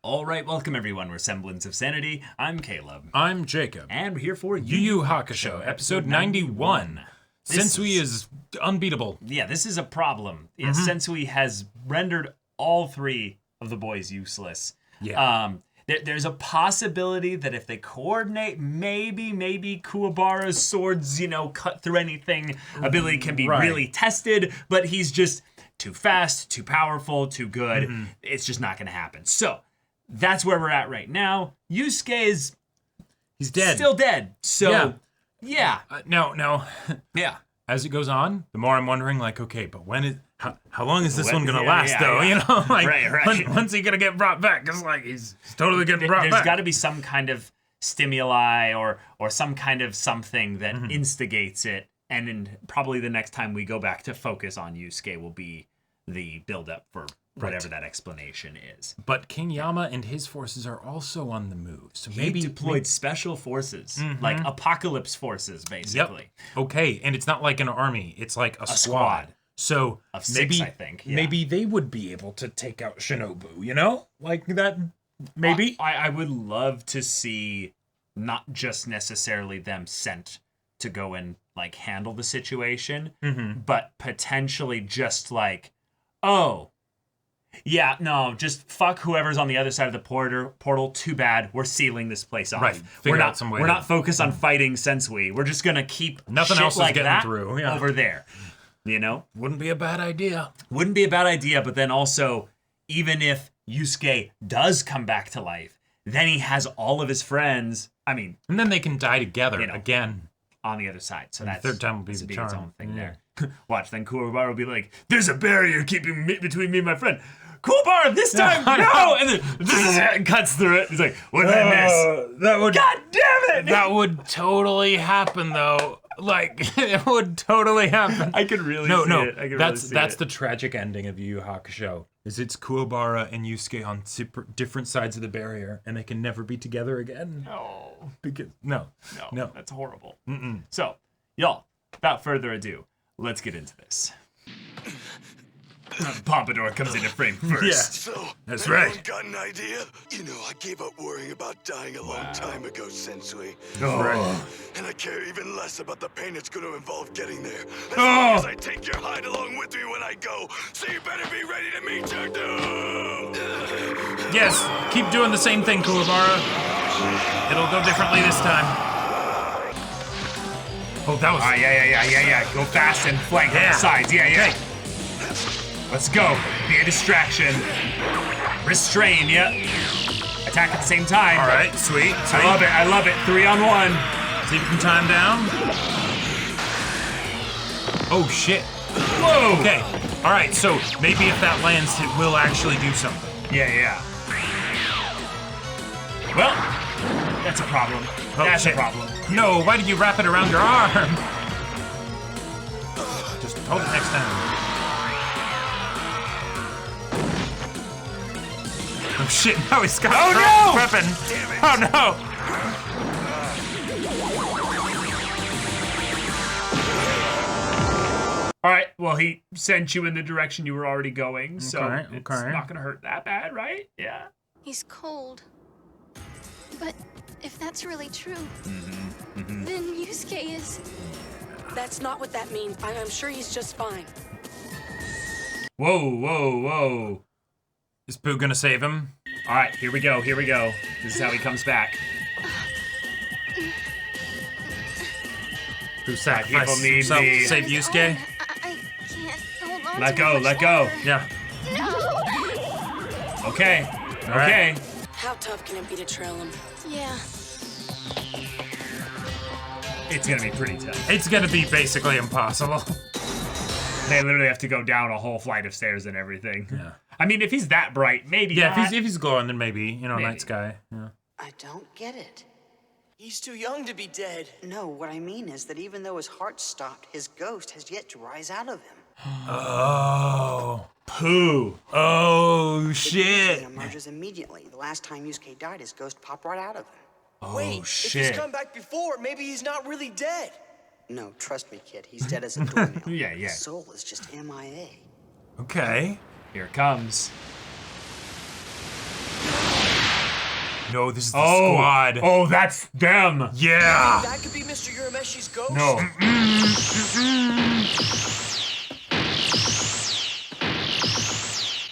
All right, welcome everyone. We're Semblance of Sanity. I'm Caleb. I'm Jacob. And we're here for Yu Yu Hakusho, episode 91. Sensui is unbeatable. Yeah, this is a problem. Yeah, Sensui has rendered all three of the boys useless. Yeah. There's a possibility that if they coordinate, maybe Kuwabara's swords, cut through anything ability can be really tested, but he's just too fast, too powerful, too good. It's just not going to happen. So, that's where we're at right now. Yusuke is... He's dead. Still dead. So, yeah. No. Yeah. As it goes on, the more I'm wondering, okay, but how long is this one gonna last, though? Yeah. Right. When's he gonna get brought back? Because, he's totally getting brought back. There's got to be some kind of stimuli or some kind of something that instigates it, and probably the next time we go back to focus on Yusuke will be the build-up for whatever that explanation is. But King Yama and his forces are also on the move, so he deployed special forces, like apocalypse forces, basically. Yep. Okay, and it's not like an army; it's like a squad. So of maybe, 6, I think. Yeah. Maybe they would be able to take out Shinobu. Like that. Maybe. I would love to see not just necessarily them sent to go and handle the situation, but potentially just just fuck whoever's on the other side of the portal. Too bad. We're sealing this place off. Right. We're not focused on fighting Sensui. We're just gonna keep nothing shit else like is getting that through. Yeah. over there. Wouldn't be a bad idea. Wouldn't be a bad idea. But then also, even if Yusuke does come back to life, then he has all of his friends. And then they can die together again on the other side. So that third time will be the charm. its own thing there. Watch, then Kuwabara will be like, "There's a barrier keeping between me and my friend. Kuwabara, this time, no!" And then cuts through it. He's like, "What did I miss? God damn it!" That would totally happen, though. It would totally happen. I could really see it. That's the tragic ending of Yu Yu Hakusho. It's Kuwabara and Yusuke on different sides of the barrier, and they can never be together again. No. No, that's horrible. So, y'all, without further ado, let's get into this. Pompadour comes into frame first. Yeah, so, that's right. Got an idea? I gave up worrying about dying a long time ago, Sensui. Right. And I care even less about the pain it's going to involve getting there. As long as I take your hide along with me when I go, so you better be ready to meet your doom. Yes, keep doing the same thing, Kuwabara. It'll go differently this time. Oh, that was... Yeah. Go fast and flank on the sides. Yeah. Okay. Let's go. Be a distraction. Restrain, Attack at the same time. All right, sweet. I love it. 3 on 1. See if you can time down. Oh, shit. Whoa. Okay. All right, so maybe if that lands, it will actually do something. Yeah. Well, that's a problem. That's a problem. No, why did you wrap it around your arm? Just hold it next time. Oh shit, now he's got weapon. Damn it. Oh no. All right, well, he sent you in the direction you were already going, so it's Okay. not going to hurt that bad, right? Yeah. He's cold. But if that's really true, then Yusuke is... That's not what that means. I'm sure he's just fine. Whoa. Is Boo gonna save him? All right, here we go. This is how he comes back. Who sacrificed People need himself me. to save Yusuke? I can't hold on Let to go, much let go. longer. Yeah. No! Okay. right. How tough can it be to trail him? Yeah. It's going to be pretty tough. It's gonna be basically impossible. They literally have to go down a whole flight of stairs and everything. Yeah. If he's that bright, maybe Yeah, not. if he's glowing, then maybe, Maybe. night sky. Yeah. I don't get it. He's too young to be dead. No, what I mean is that even though his heart stopped, his ghost has yet to rise out of him. Oh. Pooh. Oh, It shit. emerges immediately. The last time Yusuke died, his ghost popped right out of him. Oh, Wait, shit. if he's come back before, maybe he's not really dead. No, trust me, kid. He's dead as a doornail. Yeah. His soul is just MIA. Okay. Here it comes. No, this is the squad. Oh, that's them. Yeah. That could be Mr. Urameshi's ghost? No.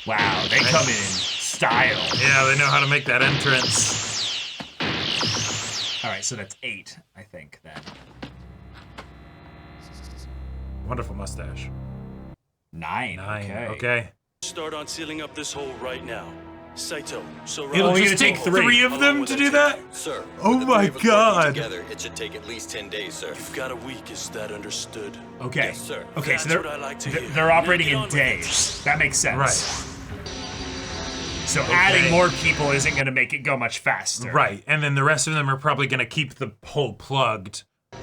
Wow, they come in style. Yeah, they know how to make that entrance. All right, so that's 8, I think, then. Wonderful mustache. 9. Okay. Start on sealing up this hole right now. Saito, so It'll you're just gonna take take 3 of them to do that? Sir. Oh with the my 3 of us working God. Together, it should take at least 10 days, sir. You've got a week, is that understood? Okay. Yes, sir. Okay, That's so they're what I like to hear. they're operating Get in on with it. days. That makes sense. Right. So adding more people isn't going to make it go much faster. Right, and then the rest of them are probably going to keep the hole plugged.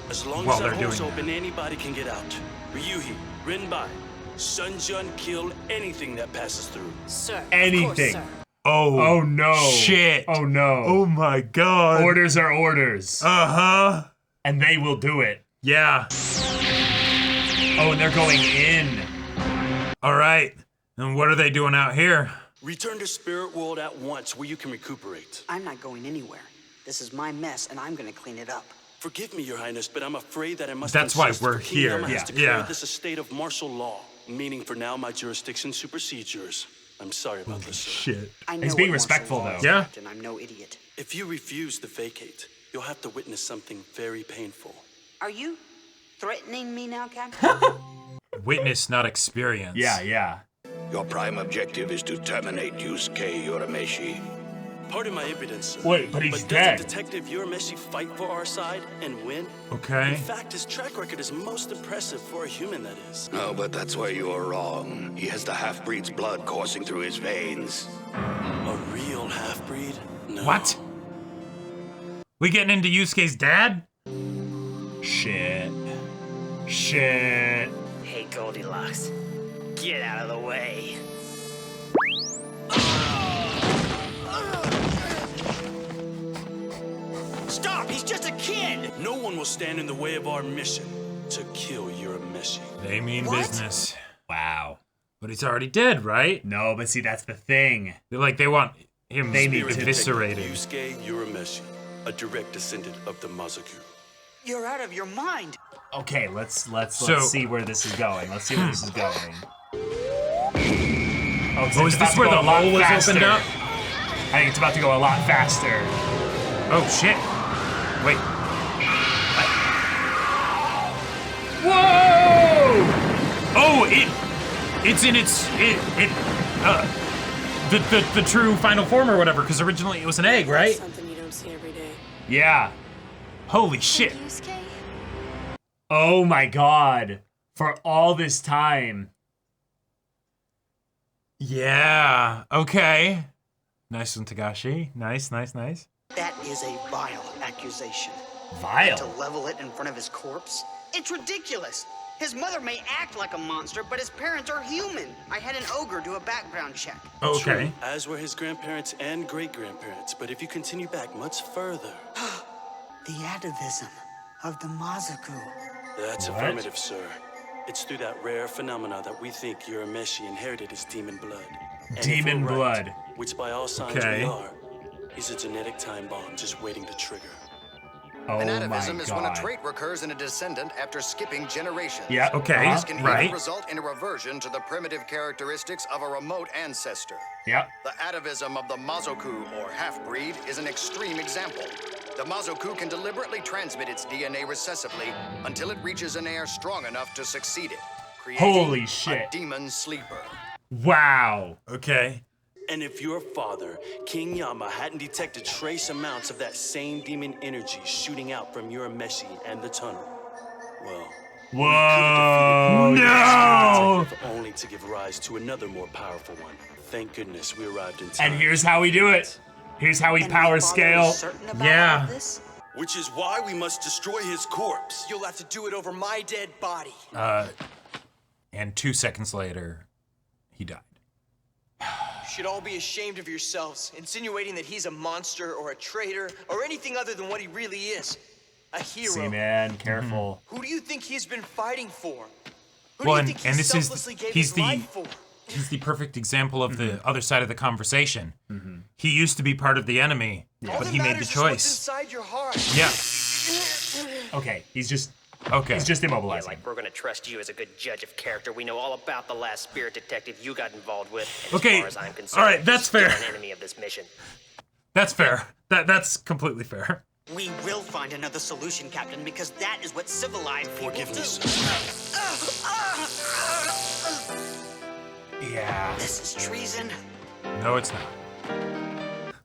As long While as that they're hole's doing open, anybody can get out. Ryuhi, Rinbai, Sunjun, kill anything that passes through. Sir. Anything. Of course, sir. Oh no. Shit. Oh no. Oh my God. Orders are orders. Uh-huh. And they will do it. Yeah. Oh, and they're going in. All right. And what are they doing out here? Return to Spirit World at once where you can recuperate. I'm not going anywhere. This is my mess, and I'm gonna clean it up. Forgive me, Your Highness, but I'm afraid that I must That's why insist we're the King here. Yama has Yeah. declared Yeah. this a state of martial law, meaning for now my jurisdiction supersedes yours. I'm sorry about this, sir. Shit. I know He's being what martial respectful, law though. is, Yeah. Captain. I'm no idiot. If you refuse to vacate, you'll have to witness something very painful. Are you threatening me now, Captain? Witness, not experience. Yeah. Your prime objective is to terminate Yusuke Urameshi. Pardon my impudence, sir. Wait, but he's dead. Doesn't Detective Urameshi fight for our side and win? Okay. In fact, his track record is most impressive for a human, that is. No, but that's where you are wrong. He has the half-breed's blood coursing through his veins. A real half-breed? No. What? We getting into Yusuke's dad? Shit. Hey, Goldilocks. Get out of the way. Stop! He's just a kid! No one will stand in the way of our mission to kill Urameshi. They mean What? business. Wow. But he's already dead, right? No, but see, that's the thing. They want him They need Spirit to eviscerated. Yusuke Urameshi, a direct descendant of the Mazaku. You're out of your mind. Okay, let's So- see where this is going. Let's see where this is going. Oh, Oh, is this where the hole was opened up? I think it's about to go a lot faster. Oh, shit. Wait. Whoa! Oh, it's in the true final form or whatever, because originally it was an egg, right? Something you don't see every day. Yeah. Holy shit. Yusuke? Oh my god. For all this time. Yeah. Okay. Nice one, Tagashi. Nice. That is a vile accusation. To Vile. level it in front of his corpse? It's ridiculous. His mother may act like a monster, but his parents are human. I had an ogre do a background check. Okay. True, as were his grandparents and great-grandparents. But if you continue back much further... The atavism of the Mazaku. That's What? affirmative, sir. It's through that rare phenomena that we think Urameshi inherited his demon blood. And if Demon we're right, blood. which by all signs Okay. we are, is a genetic time bomb just waiting to trigger. Oh An my atavism is when a god. trait recurs in a descendant after skipping generations. Yeah. Okay. This can Right. even result in a reversion to the primitive characteristics of a remote ancestor. Yep. The atavism of the Mazoku, or half-breed, is an extreme example. The Mazoku can deliberately transmit its DNA recessively until it reaches an heir strong enough to succeed it, creating Holy shit. a demon sleeper. Wow. Okay. And if your father, King Yama, hadn't detected trace amounts of that same demon energy shooting out from Urameshi and the tunnel, well, Whoa. No! if only to give rise to another more powerful one. Thank goodness we arrived in time. And here's how we do it. Here's how we And power my father scale. is certain about Yeah. all of this? Which is why we must destroy his corpse. You'll have to do it over my dead body. And 2 seconds later, he died. You should all be ashamed of yourselves, insinuating that he's a monster or a traitor or anything other than what he really is. A hero. See, man, careful. Who do you think he's been fighting for? Who Well, do you and- think he and this is- selflessly gave he's his the- life for? He's the perfect example of the other side of the conversation. He used to be part of the enemy, but he made the choice. Inside your heart. Yeah. Okay, he's just Yeah, immobilizing. like we're gonna trust you as a good judge of character. We know all about the last spirit detective you got involved with. And Okay, as far as I'm concerned, all right, that's you're fair. still an enemy of this mission. That's fair. That's completely fair. We will find another solution, Captain, because that is what civilized people Forgive me, do. sir. Yeah. This is treason. No, it's not.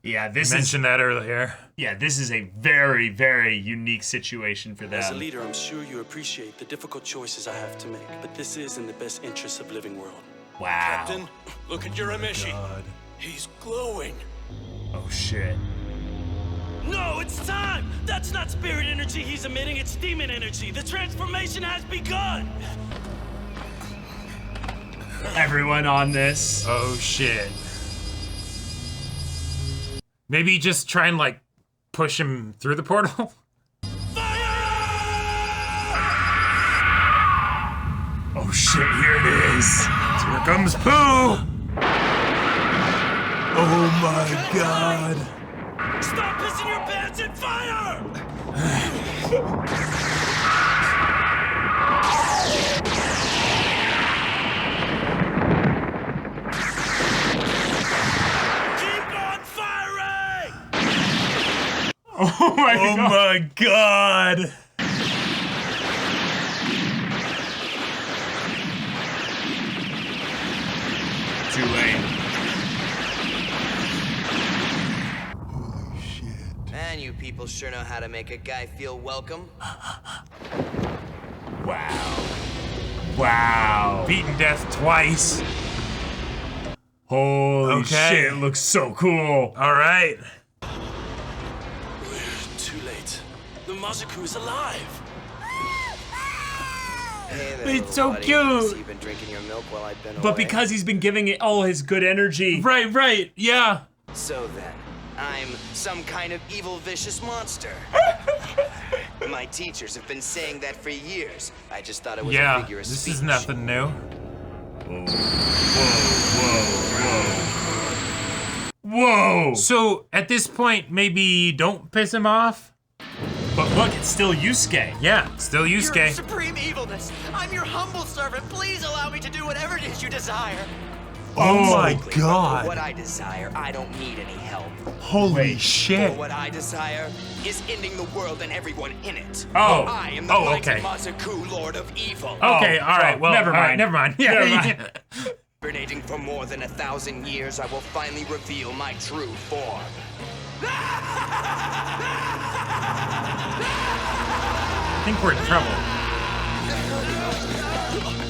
Yeah, this Mentioned that earlier. Yeah, this is a very, very unique situation for them. As a leader, I'm sure you appreciate the difficult choices I have to make, but this is in the best interest of living world. Wow. Captain, look at your Amishi. He's glowing. Oh shit. No, it's time! That's not spirit energy he's emitting, it's demon energy. The transformation has begun! Everyone on this. Oh shit. Maybe just try and like push him through the portal. Oh shit, here it is. Here comes Pooh! Oh my god. Stop pissing your pants and fire! Keep on firing! Oh my god. my god. Too late. Man, you people sure know how to make a guy feel welcome. Wow. Wow. Beaten death twice. Holy Okay. shit, it looks so cool. All right. We're too late. The Mazuku is alive! Hey there, It's so buddy. cute. So you've been drinking your milk while I've been away. But because he's been giving it all his good energy. Right. Yeah. So then, I'm some kind of evil, vicious monster. My teachers have been saying that for years. I just thought it was a Yeah. figure of This speech. is nothing new. Whoa. So at this point, maybe don't piss him off. But look, it's still Yusuke. Yeah, still Your Yusuke. supreme evilness. I'm your humble servant. Please allow me to do whatever it is you desire. Oh my For god. what I desire, I don't need any help. Holy For shit. what I desire is ending the world and everyone in it. Oh. I am the Oh, mighty okay. Mazuku, Lord of Evil. Okay, Oh, all right. oh, Well, never all right, mind. never mind. Yeah. Never mind. Hibernating for more than 1,000 years, I will finally reveal my true form. I think we're in trouble.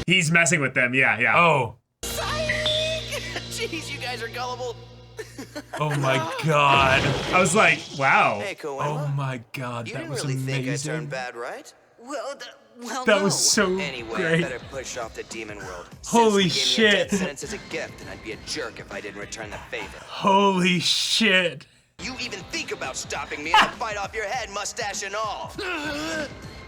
He's messing with them, yeah. Oh. Jeez, you guys are gullible. Oh my god. I was like, wow. Hey, Koema. Oh my god. You That didn't was really think I amazing. turned bad, right? Well, That no. was so Anyway, I great. better push off the demon world. Holy Since you gave me a shit. death sentence as a gift, and I'd be a jerk if I didn't return the favor. Holy shit. You even think about stopping me, and I'll bite off your head, mustache and all.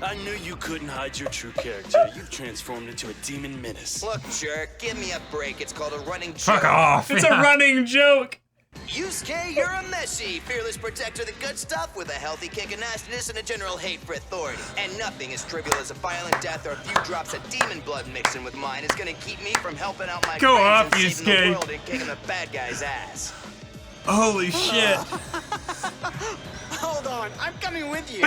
I knew you couldn't hide your true character. You've transformed into a demon menace. Look, jerk, give me a break. It's called a running joke. Fuck off. It's a running joke. Yusuke, you're a Meshi, fearless protector of the good stuff with a healthy kick of nastiness and a general hate for authority. And nothing as trivial as a violent death or a few drops of demon blood mixing with mine is gonna keep me from helping out my Go friends off, and saving the Yusuke. world and kicking the bad guy's ass. Holy shit. Hold on, I'm coming with you.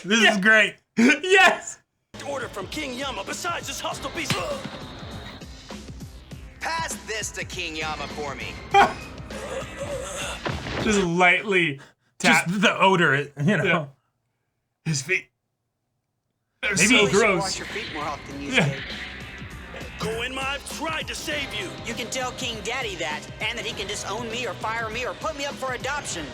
This is great. Yes. Order from King Yama besides this hostile beast. Pass this to King Yama for me. Just lightly tap Just the odor, you know. Yeah. his feet. They're Maybe so You should gross. wash your feet more often, Yusuke. Yeah. Koenma, I've tried to save you. You can tell King Daddy that, and that he can disown me or fire me or put me up for adoption.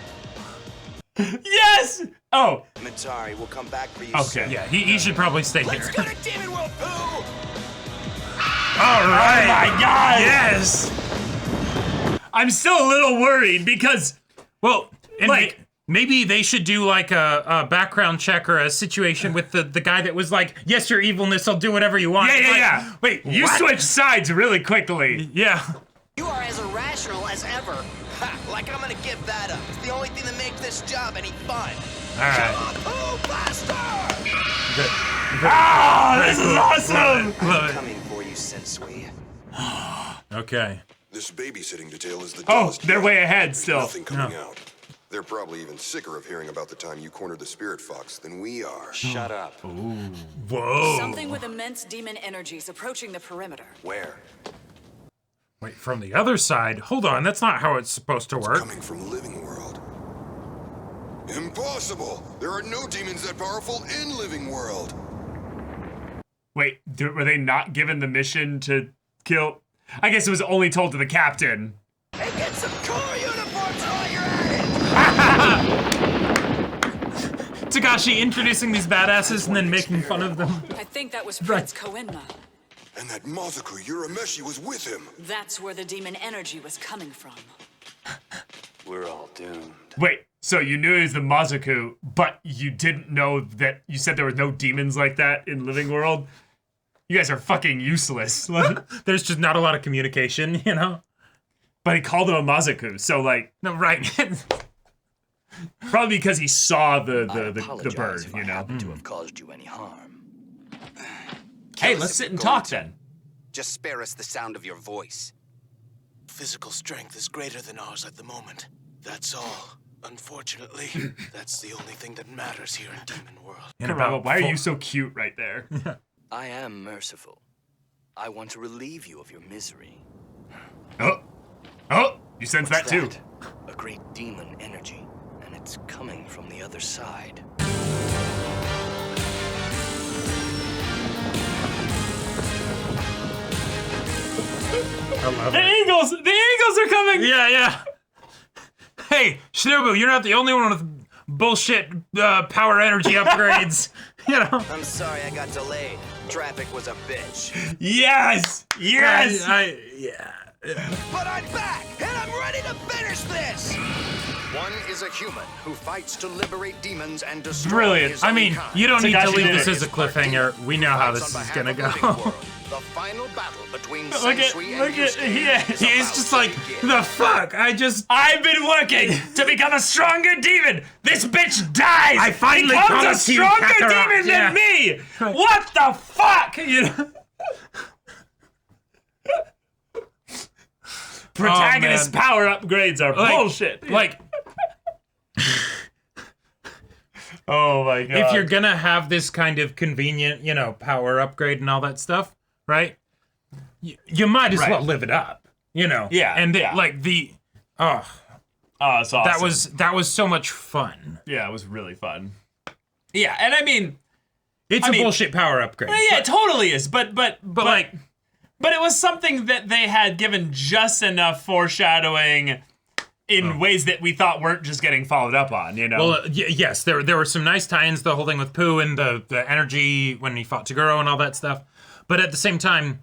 Yes! Oh, Matari, we'll come back for you okay. soon. Yeah, he should probably stay Let's here. go to Demon World, Pooh! All right. Oh my god! Yes. I'm still a little worried because, Well, and like, Maybe they should do like a background check or a situation with the guy that was like, yes, your evilness, I'll do whatever you want. Yeah. Wait, you switch sides really quickly. Yeah. You are as irrational as ever. Ha! Like I'm gonna give that up. It's the only thing that makes this job any fun. All right. Poo Blaster! This is awesome! I'm coming for you, Sensui. Okay. This babysitting detail is the Oh, dullest they're job. way ahead There's still. Nothing coming out. They're probably even sicker of hearing about the time you cornered the spirit fox than we are. Shut up. Whoa. Something with immense demon energies approaching the perimeter. Where? Wait, from the other side? Hold on, that's not how it's supposed to work. Coming from Living World. Impossible! There are no demons that powerful in Living World. Wait, were they not given the mission to kill? I guess it was only told to the captain. Hey, get some core uniforms while you're at it! Tagashi introducing these badasses and then making fun of them. I think that was Prince Koenma. And that Masaku Urameshi was with him. That's where the demon energy was coming from. We're all doomed. Wait, so you knew it was the Mazaku, but you didn't know that you said there was no demons like that in Living World? You guys are fucking useless. There's just not a lot of communication, you know? But he called him a Mazaku, so like... No, right. Probably because he saw the bird, if you I know? happen to have caused you any harm. Hey, let's sit and talk then. Just spare us the sound of your voice. Physical strength is greater than ours at the moment. That's all. Unfortunately, that's the only thing that matters here in Demon World. Karama, why are you so cute right there? I am merciful. I want to relieve you of your misery. Oh, you sense that too. A great demon energy, and it's coming from the other side. I love The it. Eagles are coming! Yeah. Hey, Shinobu, you're not the only one with bullshit power energy upgrades. You know? I'm sorry I got delayed. Traffic was a bitch. Yes! Yeah. But I'm back, and I'm ready to finish this! One is a human who fights to liberate demons and destroy Brilliant. his I own mean, kind. you don't need to Tagashi leave did this it. as a cliffhanger. We know how this is gonna go. The final battle between Look at Sensui and Yusuke he is just like, the fuck? I've been working to become a stronger demon. This bitch dies. I finally becomes got a a team stronger Kakarot, demon yeah. than me. What the fuck? You know? Protagonist power upgrades are bullshit. Like, oh my god. if you're gonna have this kind of convenient, you know, power upgrade and all that stuff, right? You might as well live it up, you know? Yeah. And yeah. like the, it's awesome. that was so much fun. Yeah, it was really fun. Yeah, and I mean, It's a bullshit power upgrade. Yeah, it totally is. But it was something that they had given just enough foreshadowing in ways that we thought weren't just getting followed up on, you know? Well, yes, there were some nice tie-ins, the whole thing with Pooh and the energy when he fought Toguro and all that stuff. But at the same time,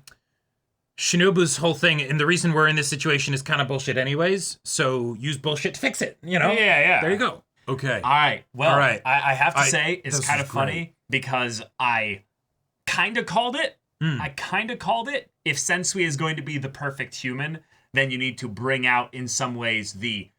Shinobu's whole thing, and the reason we're in this situation is kind of bullshit anyways, so use bullshit to fix it, you know? Yeah. There you go. Okay. All right. Well, All right. I have to say, it's this kind is of funny because I kind of called it. If Sensui is going to be the perfect human, then you need to bring out, in some ways, the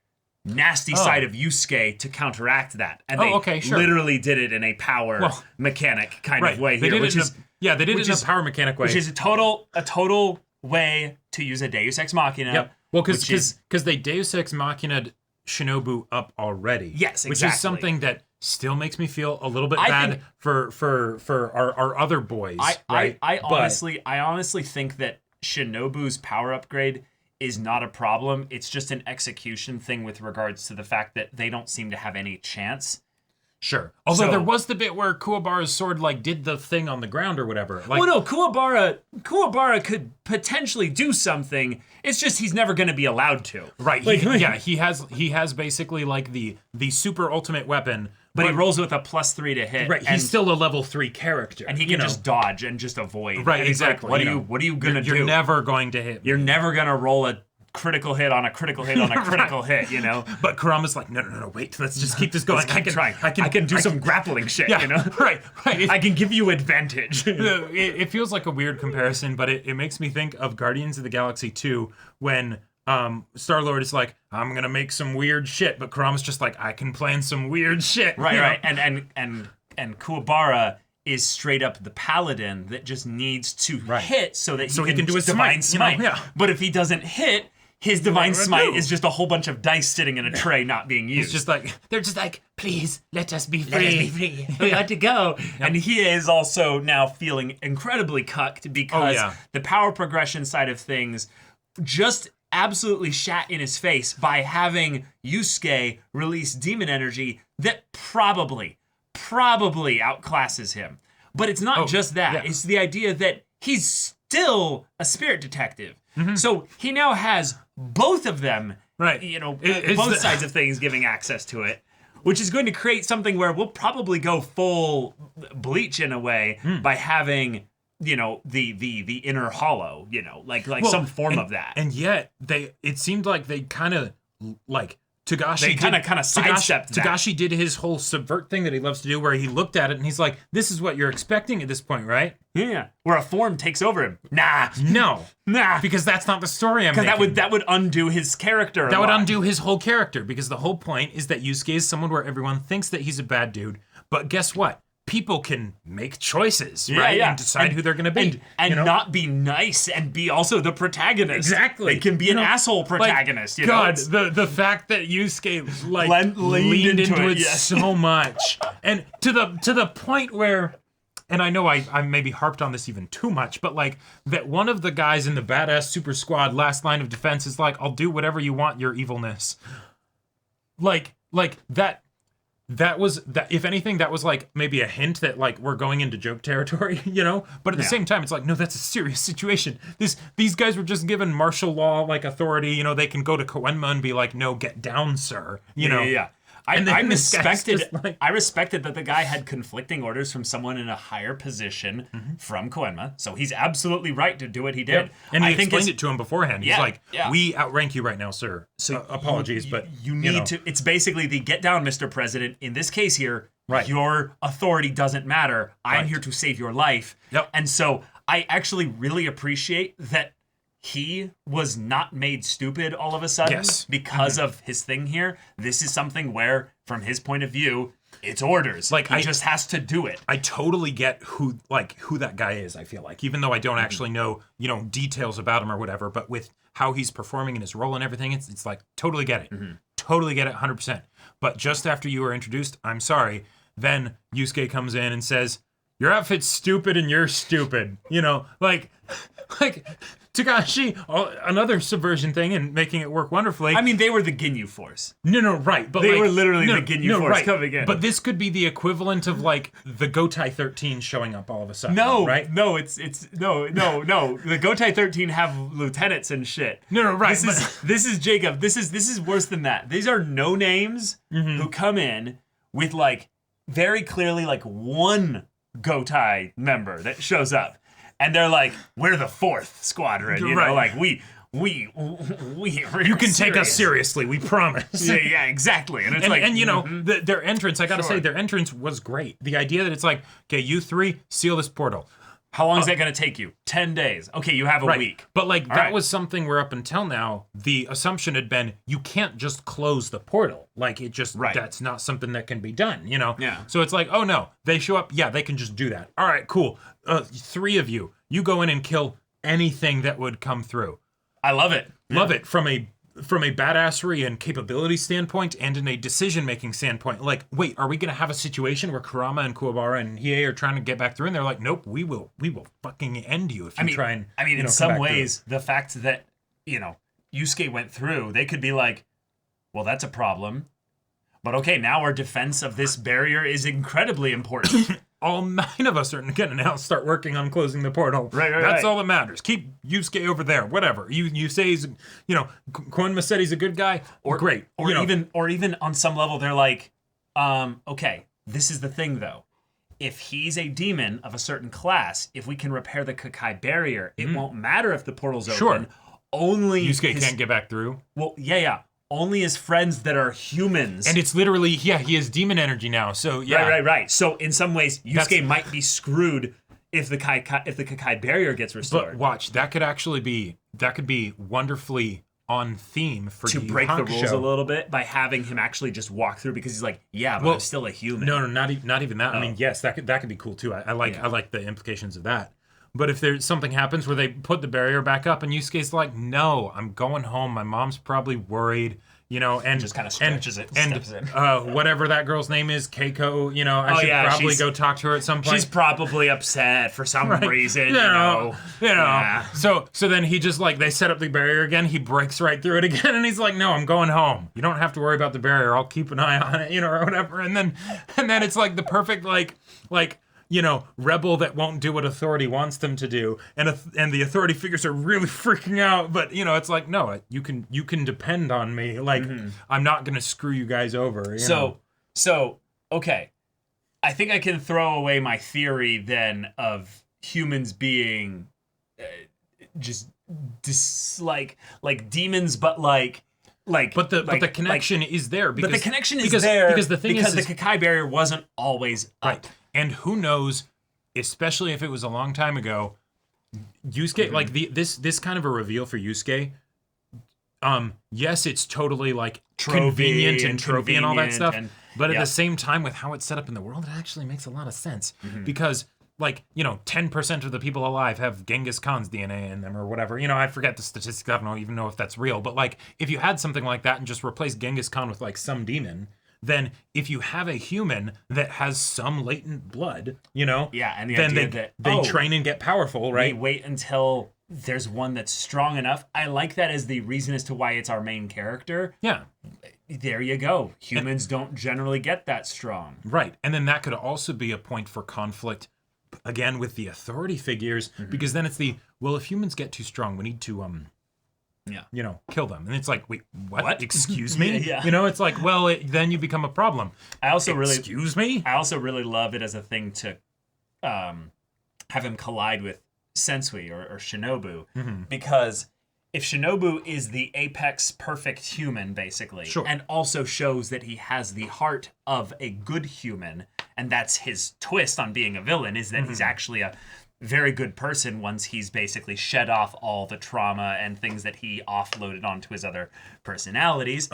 nasty side of Yusuke to counteract that. And they literally did it in a power mechanic kind of way here, they did it in a power mechanic way. Which is a total way to use a Deus Ex Machina. Yep. Well, because they Deus Ex Machina'd Shinobu up already. Yes, exactly. Which is something that still makes me feel a little bit bad for our other boys. I honestly think that Shinobu's power upgrade is not a problem. It's just an execution thing with regards to the fact that they don't seem to have any chance. Sure. Although there was the bit where Kuwabara's sword did the thing on the ground or whatever. Well, no, Kuwabara could potentially do something. It's just he's never going to be allowed to. Right. He has basically the super ultimate weapon. But he rolls with a +3 to hit. Right. He's still a level 3 character. And he can just dodge and just avoid. Right. And Exactly. Like, what are you gonna do? You're never going to hit me. You're never gonna roll a critical hit on a critical hit on a critical hit, you know? But Kurama's like, no, wait, let's just keep this going. I can do some grappling shit, you know? Right. I can give you advantage. It feels like a weird comparison, but it makes me think of Guardians of the Galaxy 2 when Star-Lord is like, I'm gonna make some weird shit, but Kurama's just like, I can plan some weird shit. Right. And Kuwabara is straight up the paladin that just needs to hit so that he can do his divine smite. You know? But if he doesn't hit, his divine smite is just a whole bunch of dice sitting in a tray not being used. They're just like, please, let us be free. We got to go. And he is also now feeling incredibly cucked because the power progression side of things just absolutely shat in his face by having Yusuke release demon energy that probably outclasses him. But it's not just that. Yeah. It's the idea that he's still a spirit detective. Mm-hmm. So he now has both of them, you know, both sides of things giving access to it, which is going to create something where we'll probably go full Bleach in a way by having, you know, the inner hollow, you know, like some form of that. And yet it seemed like they kind of like Togashi. They kind of sidestepped that. Togashi did his whole subvert thing that he loves to do, where he looked at it and he's like, "This is what you're expecting at this point, right?" Yeah. Where a form takes over him. No, because that's not the story I'm making. Because that would undo his character. That would undo his whole character, because the whole point is that Yusuke is someone where everyone thinks that he's a bad dude, but guess what? People can make choices, right? And decide who they're going to be. And you know? Not be nice and be also the protagonist. Exactly. They can be an asshole protagonist. Like, you know? God, the fact that Yusuke leaned into it so much. And to the point where, and I know I maybe harped on this even too much, but like that one of the guys in the badass super squad last line of defense is like, I'll do whatever you want, your evilness. Like that was that. If anything, that was like maybe a hint that like we're going into joke territory, you know. But at the same time, it's like, no, that's a serious situation. These guys were just given martial law like authority. You know, they can go to Koenma and be like, no, get down, sir. You know. Yeah. I respected that the guy had conflicting orders from someone in a higher position from Koenma, so he's absolutely right to do what he did. Yep. And he explained it to him beforehand. He's like, we outrank you right now, sir. So apologies, but you need to. It's basically the get down, Mr. President. In this case here, your authority doesn't matter. I'm here to save your life. Yep. And so I actually really appreciate that he was not made stupid all of a sudden because of his thing here. This is something where, from his point of view, it's orders. Like he just has to do it. I totally get who that guy is, I feel like. Even though I don't actually know, you know, details about him or whatever, but with how he's performing in his role and everything, it's like, totally get it. Totally get it, 100%. But just after you were introduced, I'm sorry, then Yusuke comes in and says, your outfit's stupid and you're stupid. You know, like Togashi, another subversion thing and making it work wonderfully. I mean, they were the Ginyu Force. No, right. But they were literally the Ginyu Force coming in. But this could be the equivalent of like the Gotai 13 showing up all of a sudden. Right? No, it's no. The Gotai 13 have lieutenants and shit. No, right. This is Jacob. This is worse than that. These are no names who come in with like very clearly like one Gotai member that shows up. And they're like, we're the 4th squadron, you know, like we you can take us seriously, we promise. Yeah, exactly. And it's like, and you know, their entrance, I gotta say, their entrance was great. The idea that it's like, okay, you 3 seal this portal. How long is that going to take you? 10 days. Okay, you have a week. But like that was something where up until now, the assumption had been you can't just close the portal. Like it just, that's not something that can be done, you know? Yeah. So it's like, oh no, they show up. Yeah, they can just do that. All right, cool. 3 of you go in and kill anything that would come through. I love it. Love it from a badassery and capability standpoint and in a decision-making standpoint. Like, wait, are we going to have a situation where Kurama and Kuwabara and Hiei are trying to get back through? And they're like, nope, we will fucking end you if you try and, in some ways, the fact that, you know, Yusuke went through, they could be like, well, that's a problem. But okay, now our defense of this barrier is incredibly important. All 9 of us are going to now start working on closing the portal. Right. That's all that matters. Keep Yusuke over there. Whatever. You say he's, you know, Koenma said he's a good guy. Great. Or even on some level, they're like, okay, this is the thing though. If he's a demon of a certain class, if we can repair the Kakai barrier, it won't matter if the portal's open. only Yusuke can't get back through. Well, yeah. Only his friends that are humans. And it's literally, he has demon energy now. So yeah. Right. So in some ways, Yusuke might be screwed if the Kakai barrier gets restored. But watch, that could be wonderfully on theme for to break the rules a little bit by having him actually just walk through, because he's like, I'm still a human. No, not even that. I mean, yes, that could be cool too. I like the implications of that. But if there's something happens where they put the barrier back up and Yusuke's like, no, I'm going home. My mom's probably worried, and just kind of stretches it. And whatever that girl's name is, Keiko, I should probably go talk to her at some point. She's probably upset for some reason, Yeah. So then he just they set up the barrier again. He breaks right through it again, and he's like, no, I'm going home. You don't have to worry about the barrier. I'll keep an eye on it, or whatever. And then it's like the perfect rebel that won't do what authority wants them to do, and the authority figures are really freaking out, but it's like, no, you can depend on me, I'm not gonna screw you guys over. So okay, I think I can throw away my theory then of humans being just like demons, but the connection is there. But the connection is there because the thing is the Kakai barrier wasn't always up. Right. And who knows, especially if it was a long time ago, Yusuke, this kind of a reveal for Yusuke, yes, it's totally convenient and tropey and all that stuff, but at the same time, with how it's set up in the world, it actually makes a lot of sense. Because 10% of the people alive have Genghis Khan's DNA in them or whatever. I forget the statistics. I don't even know if that's real. But if you had something like that and just replace Genghis Khan with some demon, then if you have a human that has some latent blood, and then they train and get powerful, right? We wait until there's one that's strong enough. I like that as the reason as to why it's our main character. Yeah. There you go. Humans don't generally get that strong. Right. And then that could also be a point for conflict, again, with the authority figures, because then it's if humans get too strong, we need to kill them. And it's like, wait, what? Excuse me? It's like, then you become a problem. Excuse me? I also really love it as a thing to have him collide with Sensui or Shinobu, because if Shinobu is the apex perfect human, basically, and also shows that he has the heart of a good human, and that's his twist on being a villain, is that he's actually a very good person once he's basically shed off all the trauma and things that he offloaded onto his other personalities.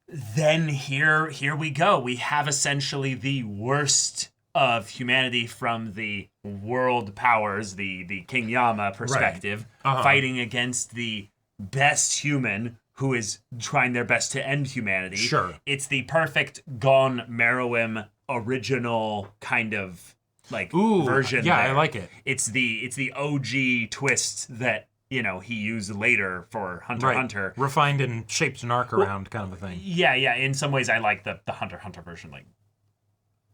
Then here we go. We have essentially the worst of humanity from the world powers, the King Yama perspective, fighting against the best human who is trying their best to end humanity. Sure. It's the perfect Gon Meruem original kind of version. Yeah, there. I like it. It's the OG twist that he used later for Hunter x Hunter, refined and shaped an arc around kind of a thing. Yeah. In some ways, I like the Hunter x Hunter version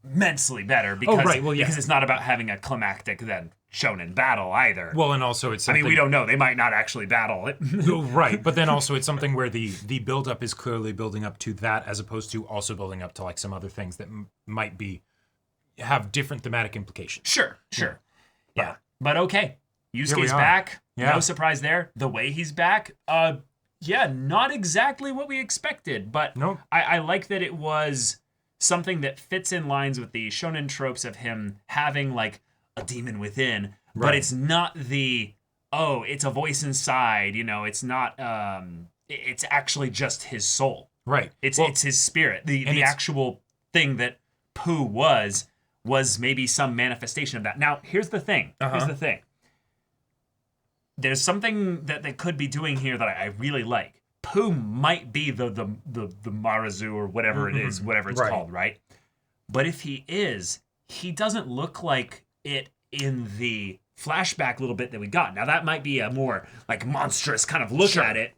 immensely better because it's not about having a climactic then shonen battle either. Well, and also it's we don't know. They might not actually battle it. Right, but then also it's something where the build-up is clearly building up to that, as opposed to also building up to some other things that might have different thematic implications. Sure. Yeah. But okay. Yusuke's back. Yeah. No surprise there. The way he's back, not exactly what we expected, but I like that it was something that fits in lines with the shonen tropes of him having a demon within, but it's not it's a voice inside, it's not, it's actually just his soul. Right. It's his spirit. The actual thing that Pooh was maybe some manifestation of that. Now, here's the thing. There's something that they could be doing here that I really like. Pooh might be the Marazu or whatever it is, whatever it's called, right? But if he is, he doesn't look like it in the flashback little bit that we got. Now, that might be a more monstrous kind of look at it.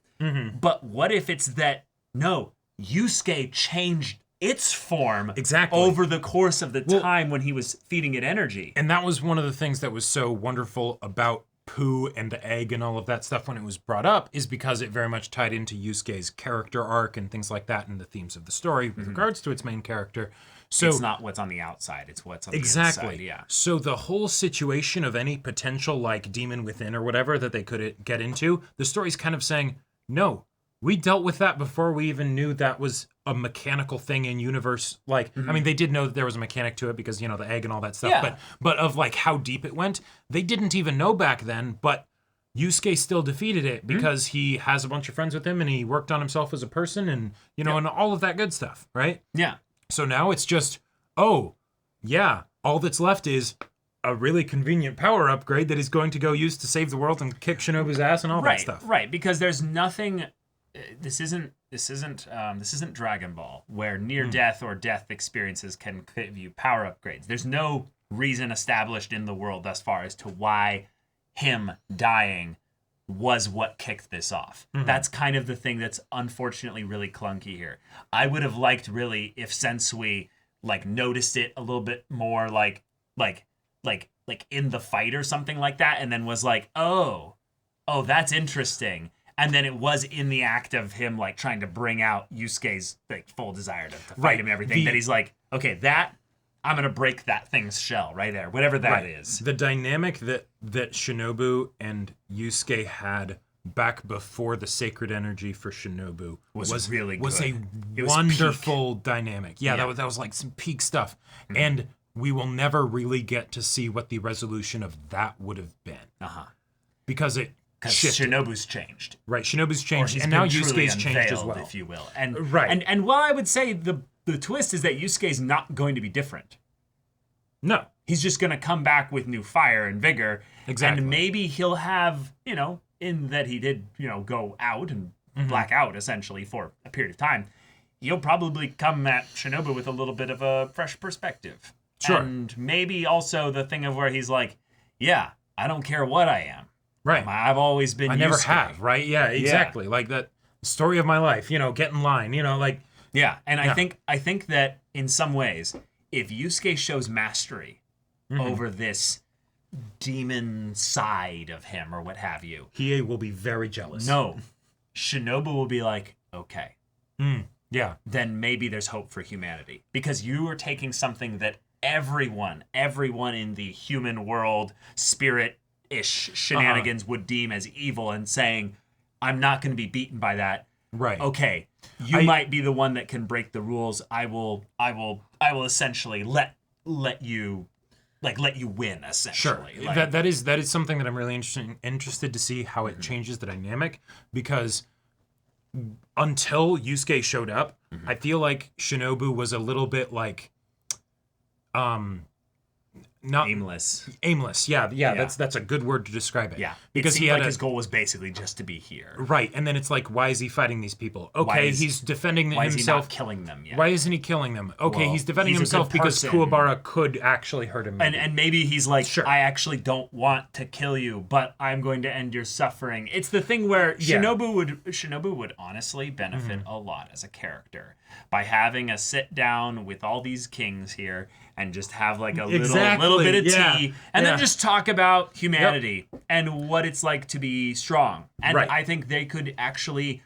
But what if it's that, no, Yusuke changed its form over the course of the time when he was feeding it energy. And that was one of the things that was so wonderful about Pooh and the egg and all of that stuff when it was brought up is because it very much tied into Yusuke's character arc and things like that and the themes of the story with regards to its main character. So it's not what's on the outside, it's what's on the exactly. inside. Yeah. So the whole situation of any potential like demon within or whatever that they could get into, the story's kind of saying, no, we dealt with that before we even knew that was a mechanical thing in universe. Like, I mean, they did know that there was a mechanic to it because, you know, the egg and all that stuff. Yeah. But of like how deep it went, they didn't even know back then. But Yusuke still defeated it because he has a bunch of friends with him and he worked on himself as a person and, you know, and all of that good stuff, right? Yeah. So now it's just, oh, yeah, all that's left is a really convenient power upgrade that he's going to go use to save the world and kick Shinobu's ass and all that stuff. Right, because there's nothing. This isn't Dragon Ball where near death or death experiences can give you power upgrades. There's no reason established in the world thus far as to why him dying was what kicked this off. That's kind of the thing that's unfortunately really clunky here. I would have liked really if Sensui like noticed it a little bit more like in the fight or something like that, and then was like, oh, that's interesting. And then it was in the act of him like trying to bring out Yusuke's like full desire to fight him and everything that he's like, okay, that I'm gonna break that thing's shell right there, whatever that is. The dynamic that Shinobu and Yusuke had back before the sacred energy for Shinobu was really good. Was a wonderful dynamic. Yeah, that was like some peak stuff. And we will never really get to see what the resolution of that would have been. Because Shinobu's changed. Right, Shinobu's changed, and now Yusuke's changed as well. If you will. And while I would say the twist is that Yusuke's not going to be different. No. He's just going to come back with new fire and vigor. Exactly. And maybe he'll have, you know, in that he did, you know, go out and black out essentially for a period of time. He'll probably come at Shinobu with a little bit of a fresh perspective. Sure. And maybe also the thing of where he's like, yeah, I don't care what I am. Right. I've always been I never have, right? Yeah, exactly. Like that story of my life, you know, get in line, you know, like. Yeah, and I think that in some ways, if Yusuke shows mastery over this demon side of him or what have you, he will be very jealous. No, Shinobu will be like, okay. Yeah. Then maybe there's hope for humanity. Because you are taking something that everyone in the human world, spirit-ish shenanigans would deem as evil and saying, I'm not going to be beaten by that. Right. Okay. You might be the one that can break the rules. I will essentially let you win, essentially. Sure. Like, that is something that I'm really interested to see how it changes the dynamic, because until Yusuke showed up, I feel like Shinobu was a little bit like not aimless. Yeah. That's a good word to describe it. Yeah, because he had his goal was basically just to be here. Right, and then it's like, why is he fighting these people? Okay, he's defending himself. Why is he not killing them yet? Why isn't he killing them? Okay, he's defending himself because Kuwabara could actually hurt him. And maybe he's like, sure. I actually don't want to kill you, but I'm going to end your suffering. It's the thing where Shinobu would honestly benefit a lot as a character by having a sit down with all these kings here and just have like a little bit of tea and then just talk about humanity and what it's like to be strong. And I think they could actually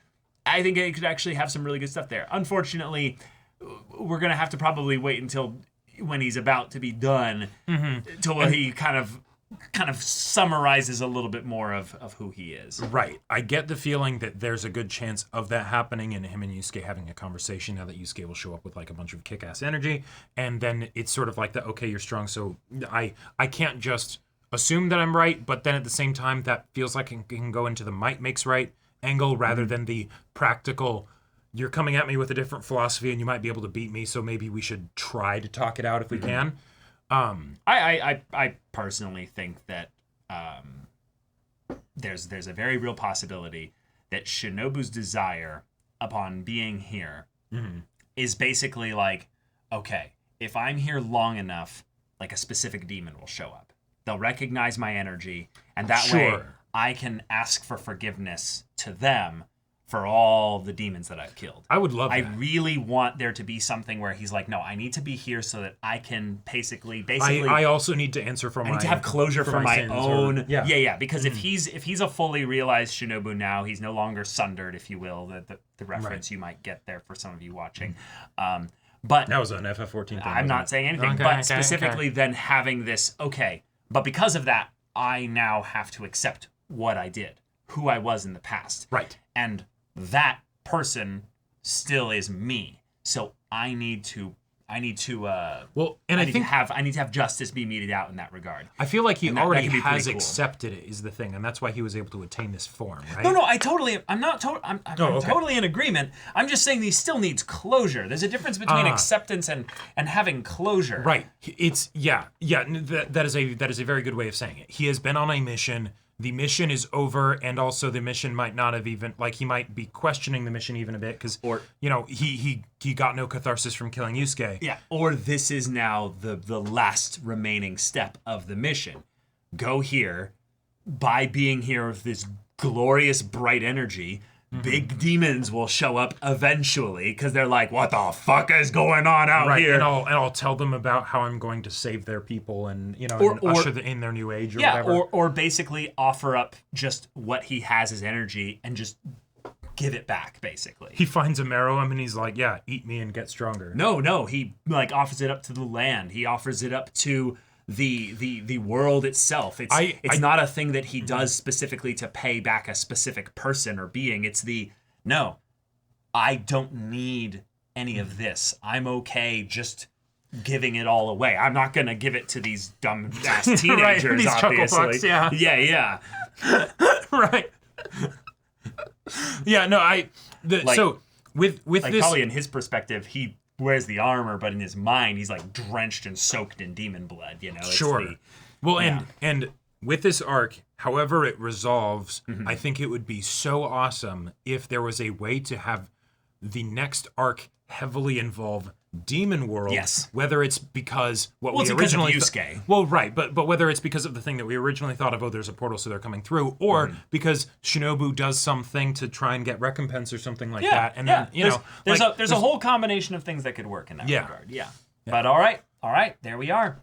have some really good stuff there. Unfortunately, we're going to have to probably wait until when he's about to be done till he kind of summarizes a little bit more of who he is. Right. I get the feeling that there's a good chance of that happening and him and Yusuke having a conversation now that Yusuke will show up with like a bunch of kick-ass energy. And then it's sort of like that, okay, you're strong, so I can't just assume that I'm right, but then at the same time, that feels like it can go into the might makes right angle rather than the practical, you're coming at me with a different philosophy and you might be able to beat me, so maybe we should try to talk it out if we can. I personally think that there's a very real possibility that Shinobu's desire upon being here is basically like, okay, if I'm here long enough, like a specific demon will show up. They'll recognize my energy, and that way I can ask for forgiveness to them for all the demons that I've killed. I would love that. I really want there to be something where he's like, no, I need to be here so that I can basically. I also need to answer for I need to have closure for my own. Yeah. Because if he's a fully realized Shinobu now, he's no longer sundered, if you will. The reference you might get there for some of you watching. But that was an FF14 thing. I'm not saying anything, but specifically then having this. Okay, but because of that, I now have to accept what I did, who I was in the past. Right. And that person still is me. So I need to I need to I need to have justice be meted out in that regard. I feel like he already has cool. accepted it is the thing, and that's why he was able to attain this form, right? No, I'm totally in agreement. I'm just saying he still needs closure. There's a difference between acceptance and having closure. Right. It's that is a very good way of saying it. He has been on a mission. The mission is over, and also the mission might not have even, like, he might be questioning the mission even a bit, because, you know, he got no catharsis from killing Yusuke. Yeah, or this is now the last remaining step of the mission. Go here, by being here with this glorious bright energy, big demons will show up eventually, because they're like, what the fuck is going on out here? And I'll tell them about how I'm going to save their people and, you know, and usher in their new age or whatever. Or basically offer up just what he has as energy and just give it back, basically. He finds a Meruem and he's like, yeah, eat me and get stronger. No, he like offers it up to the land. He offers it up to the world itself. It's not a thing that he does specifically to pay back a specific person or being. It's no, I don't need any of this. I'm okay just giving it all away. I'm not gonna give it to these dumb ass teenagers, these obviously. Chucklefucks, Yeah. Right. Yeah, no, so with like this, probably in his perspective, he wears the armor, but in his mind, he's like drenched and soaked in demon blood. You know. And with this arc, however it resolves, I think it would be so awesome if there was a way to have the next arc heavily involve Demon World. Yes. Whether it's because we it's originally because of Yusuke. Right, but whether it's because of the thing that we originally thought of, there's a portal, so they're coming through, or because Shinobu does something to try and get recompense or something like that, and then there's a whole combination of things that could work in that regard. Yeah. But all right, there we are.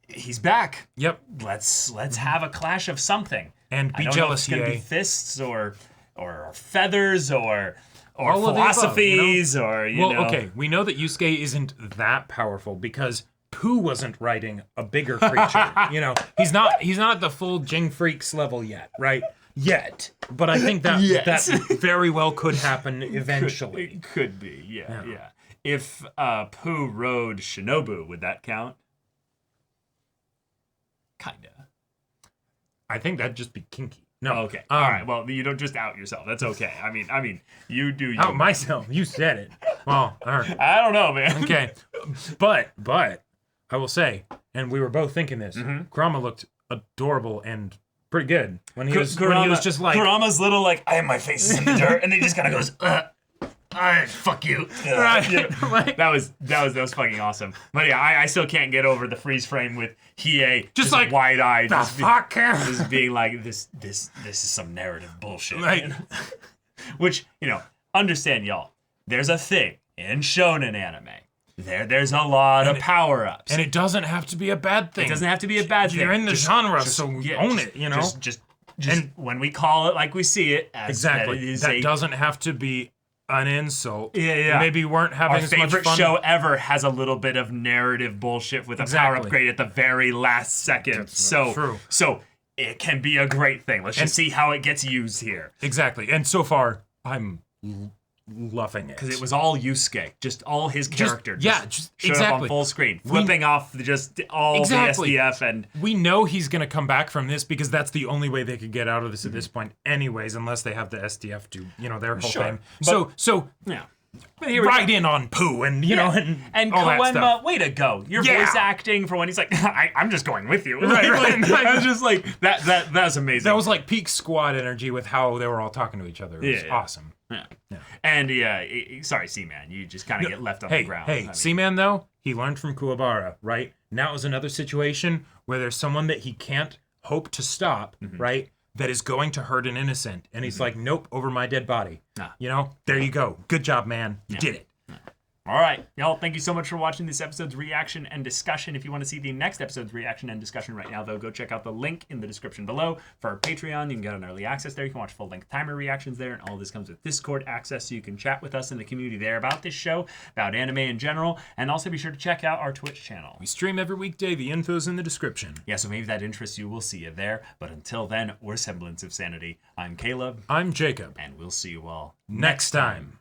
He's back. Yep. Let's have a clash of something. And be I don't jealous, know if it's gonna be fists or feathers or philosophies, above, you know? Okay, we know that Yusuke isn't that powerful because Pooh wasn't riding a bigger creature. You know, he's not at the full Jing Freaks level yet, right? Yet. But I think that very well could happen eventually. It could be, yeah. If Pooh rode Shinobu, would that count? Kinda. I think that'd just be kinky. No. Oh, okay. All right. Well, you don't just out yourself. That's okay. I mean, you do. Out myself. You said it. Well, all right. I don't know, man. Okay, but I will say, and we were both thinking this. Kurama looked adorable and pretty good when he was just like Kurama's little like I have my face in the dirt, and he just kind of goes, fuck you. Right. You know, that was fucking awesome. But yeah, I still can't get over the freeze frame with Hiei just like wide-eyed, just being like this is some narrative bullshit. Right. Which, you know, understand y'all. There's a thing in shonen anime. There's a lot of power-ups. And it doesn't have to be a bad thing. It doesn't have to be a bad thing. You're in the genre, so own it, you know? Just and when we call it like we see it, as exactly. That doesn't have to be an insult. Yeah. Maybe we weren't having as much fun. Our favorite show ever has a little bit of narrative bullshit with a power upgrade at the very last second. That's true. So it can be a great thing. Let's just see how it gets used here. Exactly. And so far, I'm loving it. Because it was all Yusuke. Just all his character. Just showed up on full screen. Flipping off just all the SDF. And we know he's going to come back from this because that's the only way they could get out of this at this point anyways, unless they have the SDF do, you know, their whole thing. So yeah. Ride in on Pooh and, you know, and all that stuff. Way to go. Your voice acting for when he's like, I'm just going with you. Right. I was just like, that's amazing. That was like peak squad energy with how they were all talking to each other. It was awesome. Yeah. And sorry, C-Man, you just kind of get left on the ground. Hey, C-Man though, he learned from Kuwabara, right? Now is another situation where there's someone that he can't hope to stop, right? that is going to hurt an innocent. And he's like, nope, over my dead body. Nah. You know, there you go. Good job, man. You did it. All right, y'all, thank you so much for watching this episode's reaction and discussion. If you want to see the next episode's reaction and discussion right now, though, go check out the link in the description below for our Patreon. You can get an early access there. You can watch full-length timer reactions there, and all this comes with Discord access, so you can chat with us in the community there about this show, about anime in general, and also be sure to check out our Twitch channel. We stream every weekday. The info's in the description. Yeah, so maybe that interests you. We'll see you there. But until then, we're Semblance of Sanity. I'm Caleb. I'm Jacob. And we'll see you all next time.